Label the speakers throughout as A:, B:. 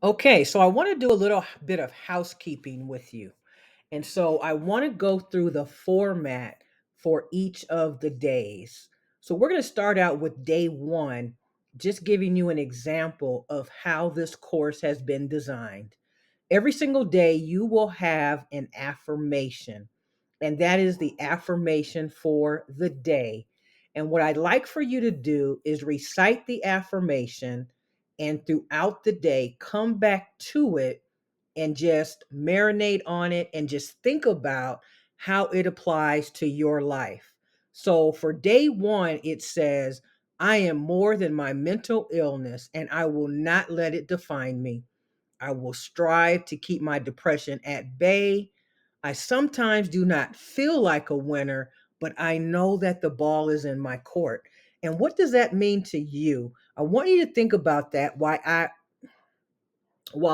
A: Okay, so I want to do a little bit of housekeeping with you. And so I want to go through the format for each of the days. So we're going to start out with day one, just giving you an example of how this course has been designed. Every single day, you will have an affirmation, and that is the affirmation for the day. And what I'd like for you to do is recite the affirmation and throughout the day, come back to it and just marinate on it and just think about how it applies to your life. So for day one, it says, I am more than my mental illness and I will not let it define me. I will strive to keep my depression at bay. I sometimes do not feel like a winner, but I know that the ball is in my court. And what does that mean to you? I want you to think about that while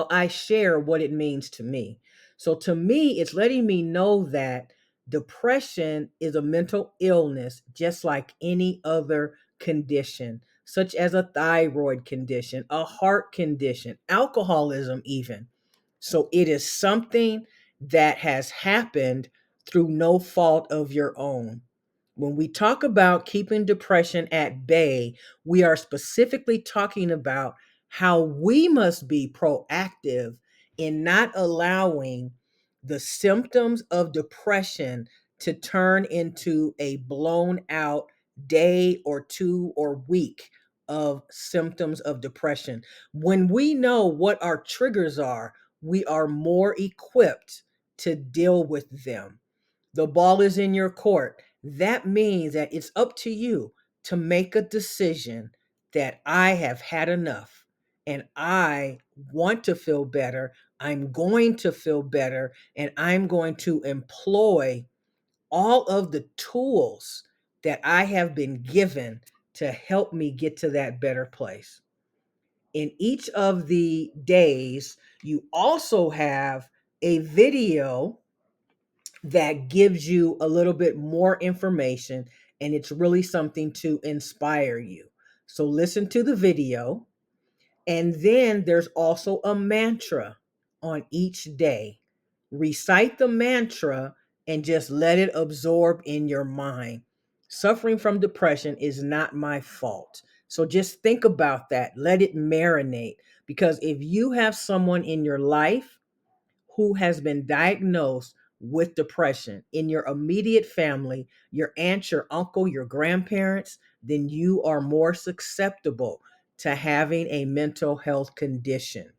A: I share what it means to me. So to me, it's letting me know that depression is a mental illness just like any other condition, such as a thyroid condition, a heart condition, alcoholism, even. So it is something that has happened through no fault of your own. When we talk about keeping depression at bay, we are specifically talking about how we must be proactive in not allowing the symptoms of depression to turn into a blown out day or two or week of symptoms of depression. When we know what our triggers are, we are more equipped to deal with them. The ball is in your court. That means that it's up to you to make a decision that I have had enough and I want to feel better. I'm going to feel better and I'm going to employ all of the tools that I have been given to help me get to that better place. In each of the days, you also have a video that gives you a little bit more information, and it's really something to inspire you. So listen to the video, and then there's also a mantra on each day. Recite the mantra and just let it absorb in your mind. Suffering from depression is not my fault. So just think about that. Let it marinate. Because if you have someone in your life who has been diagnosed with depression in your immediate family, your aunt, your uncle, your grandparents, then you are more susceptible to having a mental health condition.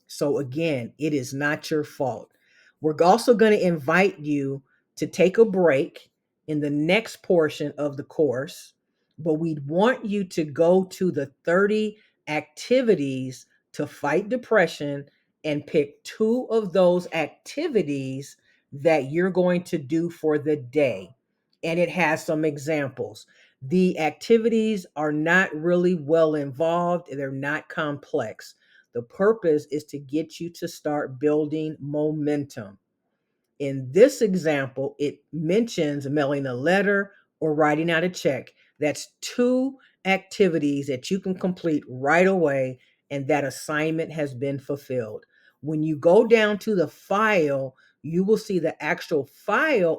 A: So, again, it is not your fault. We're also going to invite you to take a break in the next portion of the course, but we want you to go to the 30 activities to fight depression and pick two of those activities that you're going to do for the day. And it has some examples. The activities are not really well involved, they're not complex. The purpose is to get you to start building momentum. In this example, it mentions mailing a letter or writing out a check. That's two activities that you can complete right away, and that assignment has been fulfilled. When you go down to the file, you will see the actual file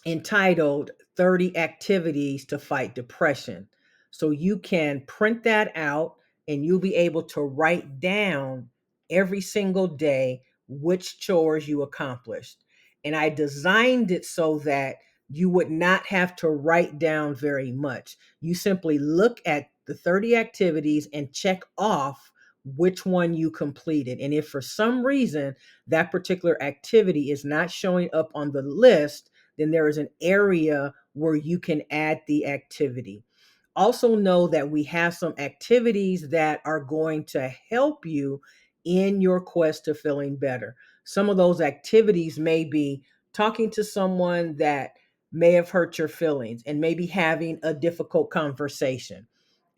A: entitled 30 Activities to Fight Depression. So you can print that out and you'll be able to write down every single day which chores you accomplished. And I designed it so that you would not have to write down very much. You simply look at the 30 activities and check off which one you completed. And if for some reason that particular activity is not showing up on the list, then there is an area where you can add the activity. Also, know that we have some activities that are going to help you in your quest to feeling better. Some of those activities may be talking to someone that may have hurt your feelings and maybe having a difficult conversation.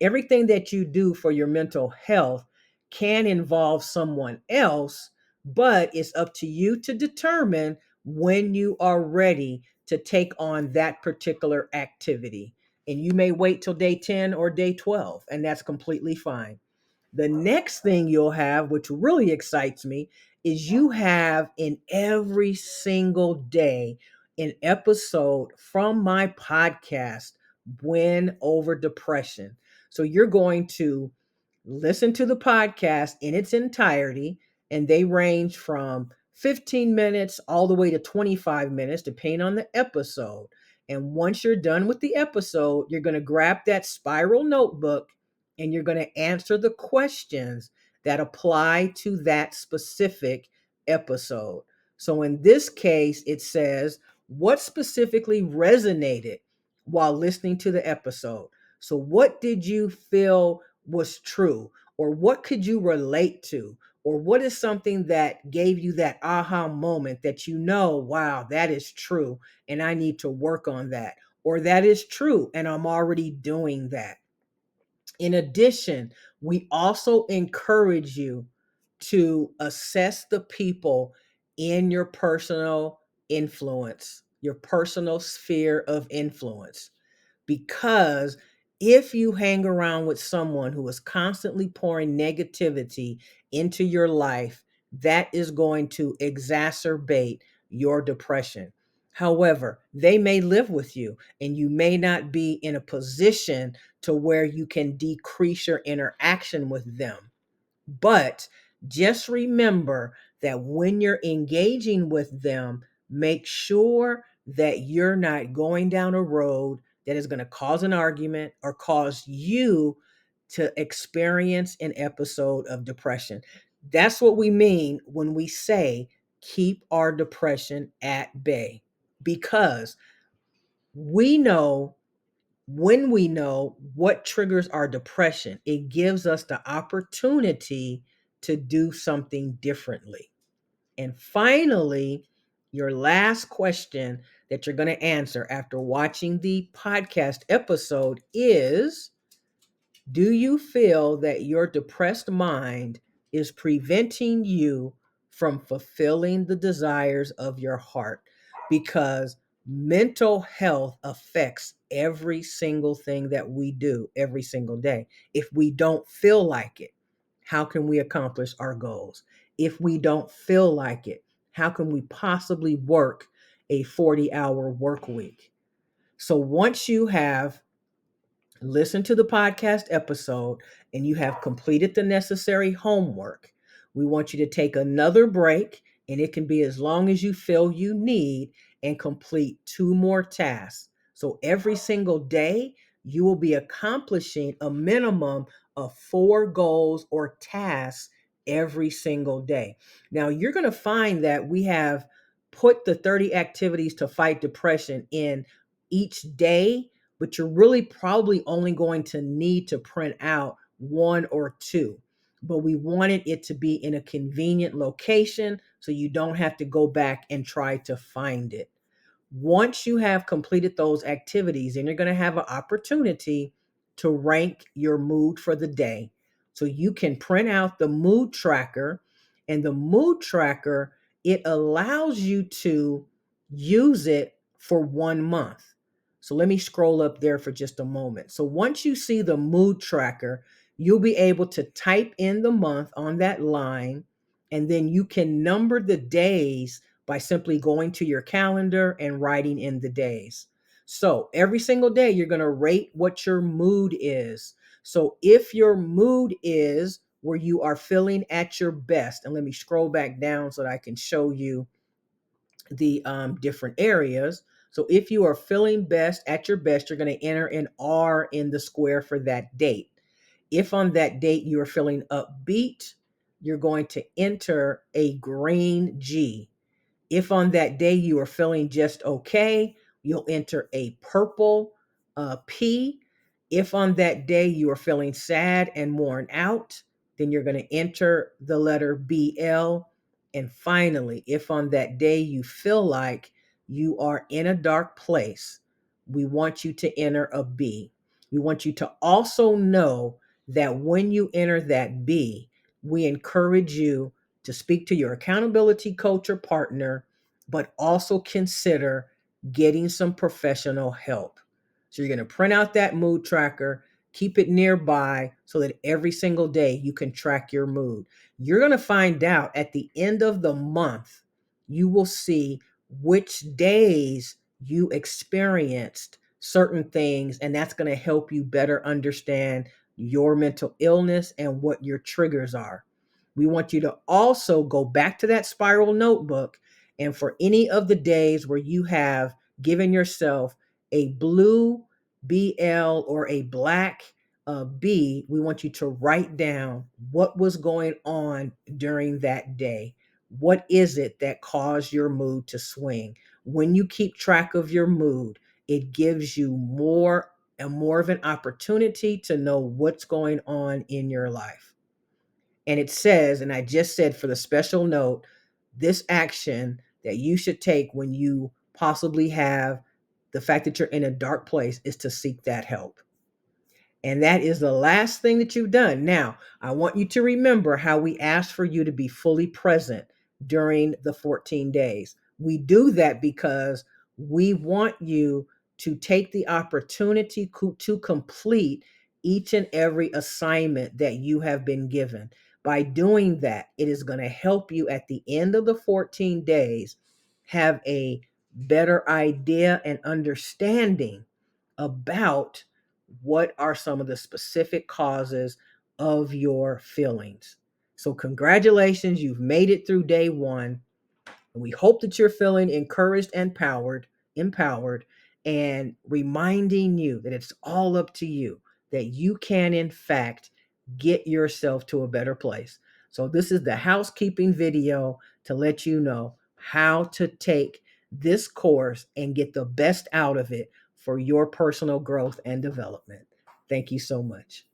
A: Everything that you do for your mental health can involve someone else, but it's up to you to determine when you are ready to take on that particular activity. And you may wait till day 10 or day 12, and that's completely fine. The next thing you'll have, which really excites me, is you have in every single day an episode from my podcast, Win Over Depression. So you're going to listen to the podcast in its entirety, and they range from 15 minutes all the way to 25 minutes, depending on the episode. And once you're done with the episode, you're going to grab that spiral notebook and you're going to answer the questions that apply to that specific episode. So in this case, it says, what specifically resonated while listening to the episode? So, what did you feel was true? Or what could you relate to? Or what is something that gave you that aha moment that you know, wow, that is true, and I need to work on that? Or that is true, and I'm already doing that. In addition, we also encourage you to assess the people in your personal influence, your personal sphere of influence. Because if you hang around with someone who is constantly pouring negativity into your life, that is going to exacerbate your depression. However, they may live with you and you may not be in a position to where you can decrease your interaction with them. But just remember that when you're engaging with them, make sure that you're not going down a road that is going to cause an argument or cause you to experience an episode of depression. That's what we mean when we say keep our depression at bay, because we know when we know what triggers our depression, it gives us the opportunity to do something differently. And finally, your last question that you're going to answer after watching the podcast episode is, do you feel that your depressed mind is preventing you from fulfilling the desires of your heart? Because mental health affects every single thing that we do every single day. If we don't feel like it, how can we accomplish our goals? If we don't feel like it, how can we possibly work a 40-hour work week? So once you have listen to the podcast episode and you have completed the necessary homework, we want you to take another break, and it can be as long as you feel you need, and complete 2 more tasks. So every single day, you will be accomplishing a minimum of 4 goals or tasks every single day. Now, you're going to find that we have put the 30 activities to fight depression in each day, but you're really probably only going to need to print out 1 or 2. But we wanted it to be in a convenient location so you don't have to go back and try to find it. Once you have completed those activities, then you're going to have an opportunity to rank your mood for the day. So you can print out the mood tracker, and the mood tracker, it allows you to use it for 1 month. So let me scroll up there for just a moment. So once you see the mood tracker, you'll be able to type in the month on that line, and then you can number the days by simply going to your calendar and writing in the days. So every single day, you're going to rate what your mood is. So if your mood is where you are feeling at your best, and let me scroll back down so that I can show you the different areas. So if you are feeling best at your best, you're going to enter an R in the square for that date. If on that date you are feeling upbeat, you're going to enter a green G. If on that day you are feeling just okay, you'll enter a purple P. If on that day you are feeling sad and worn out, then you're going to enter the letter BL. And finally, if on that day you feel like you are in a dark place, we want you to enter a B. We want you to also know that when you enter that B, we encourage you to speak to your accountability coach or partner, but also consider getting some professional help. So you're going to print out that mood tracker, Keep it nearby so that every single day you can track your mood. You're going to find out at the end of the month, you will see which days you experienced certain things, and that's going to help you better understand your mental illness and what your triggers are. We want you to also go back to that spiral notebook, and for any of the days where you have given yourself a blue BL or a black B, we want you to write down what was going on during that day. What is it that caused your mood to swing? When you keep track of your mood, it gives you more and more of an opportunity to know what's going on in your life. And it says, and I just said for the special note, this action that you should take when you possibly have the fact that you're in a dark place is to seek that help. And that is the last thing that you've done. Now, I want you to remember how we asked for you to be fully present during the 14 days. We do that because we want you to take the opportunity to complete each and every assignment that you have been given. By doing that, it is going to help you at the end of the 14 days have a better idea and understanding about what are some of the specific causes of your feelings. So, congratulations, you've made it through day one. And we hope that you're feeling encouraged and empowered, and reminding you that it's all up to you, that you can, in fact, get yourself to a better place. So, this is the housekeeping video to let you know how to take this course and get the best out of it for your personal growth and development. Thank you so much.